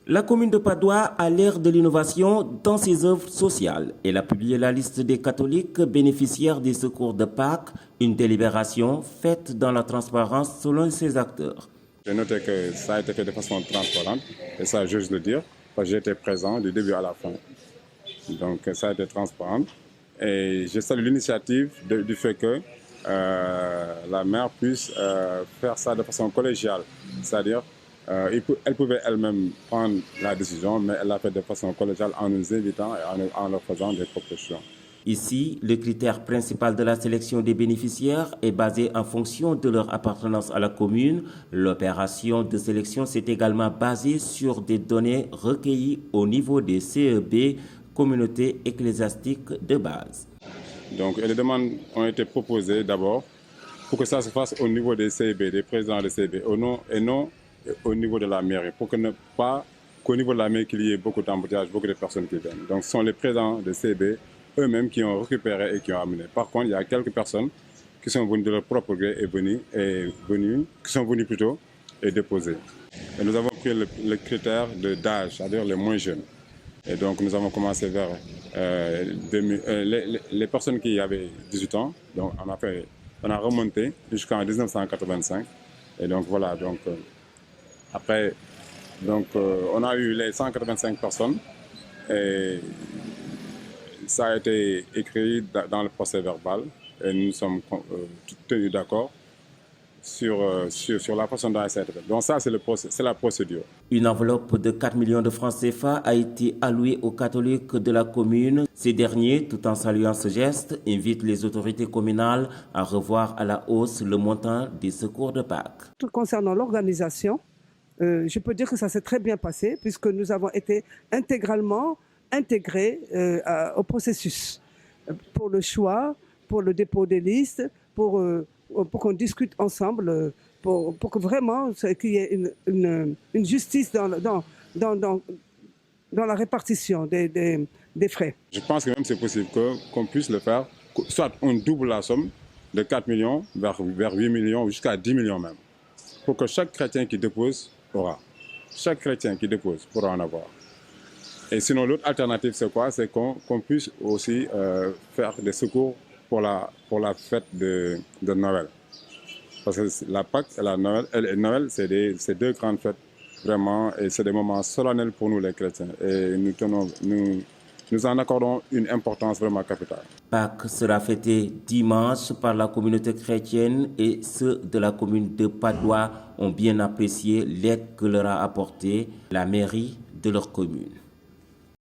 La commune de Padoua a l'ère de l'innovation dans ses œuvres sociales. Elle a publié la liste des catholiques bénéficiaires des secours de Pâques, une délibération faite dans la transparence selon ses acteurs. J'ai noté que ça a été fait de façon transparente, et ça, j'ose le dire, parce que j'étais présent du début à la fin. Donc ça a été transparent. Et je salue l'initiative du fait que la maire puisse faire ça de façon collégiale. C'est-à-dire, elle pouvait elle-même prendre la décision, mais elle l'a fait de façon collégiale en nous invitant et en leur faisant des propositions. Ici, le critère principal de la sélection des bénéficiaires est basé en fonction de leur appartenance à la commune. L'opération de sélection s'est également basée sur des données recueillies au niveau des CEB, communautés ecclésiastiques de base. Donc, les demandes ont été proposées d'abord pour que ça se fasse au niveau des CEB, des présidents des CEB, et non au niveau de la mairie, pour que ne pas qu'au niveau de la mairie qu'il y ait beaucoup d'embouteillages, beaucoup de personnes qui viennent. Donc, ce sont les présidents des CEB eux-mêmes qui ont récupéré et qui ont amené. Par contre, il y a quelques personnes qui sont venues de leur propre gré qui sont venues plutôt et déposées. Et nous avons pris le critère d'âge, c'est-à-dire les moins jeunes. Et donc nous avons commencé vers les personnes qui avaient 18 ans. Donc on a remonté jusqu'en 1985. Et donc voilà, donc après, on a eu les 185 personnes. Et ça a été écrit dans le procès verbal et nous sommes tenus d'accord sur la façon dont ça a été fait. Donc ça, c'est la procédure. Une enveloppe de 4 millions de francs CFA a été allouée aux catholiques de la commune. Ces derniers, tout en saluant ce geste, invitent les autorités communales à revoir à la hausse le montant des secours de Pâques. Concernant l'organisation, je peux dire que ça s'est très bien passé puisque nous avons été intégralement intégrés au processus pour le choix, pour le dépôt des listes, pour qu'on discute ensemble, pour que vraiment qu'il y ait une justice dans la répartition des frais. Je pense que même c'est possible qu'on puisse le faire, soit on double la somme de 4 millions vers 8 millions jusqu'à 10 millions même, pour que chaque chrétien qui dépose aura. Chaque chrétien qui dépose pourra en avoir. Et sinon, l'autre alternative, c'est quoi? C'est qu'on puisse aussi faire des secours pour la fête de Noël. Parce que la Pâques et Noël, c'est deux grandes fêtes, vraiment, et c'est des moments solennels pour nous, les chrétiens. Et nous en accordons une importance vraiment capitale. Pâques sera fêté dimanche par la communauté chrétienne et ceux de la commune de Padoua ont bien apprécié l'aide que leur a apportée la mairie de leur commune.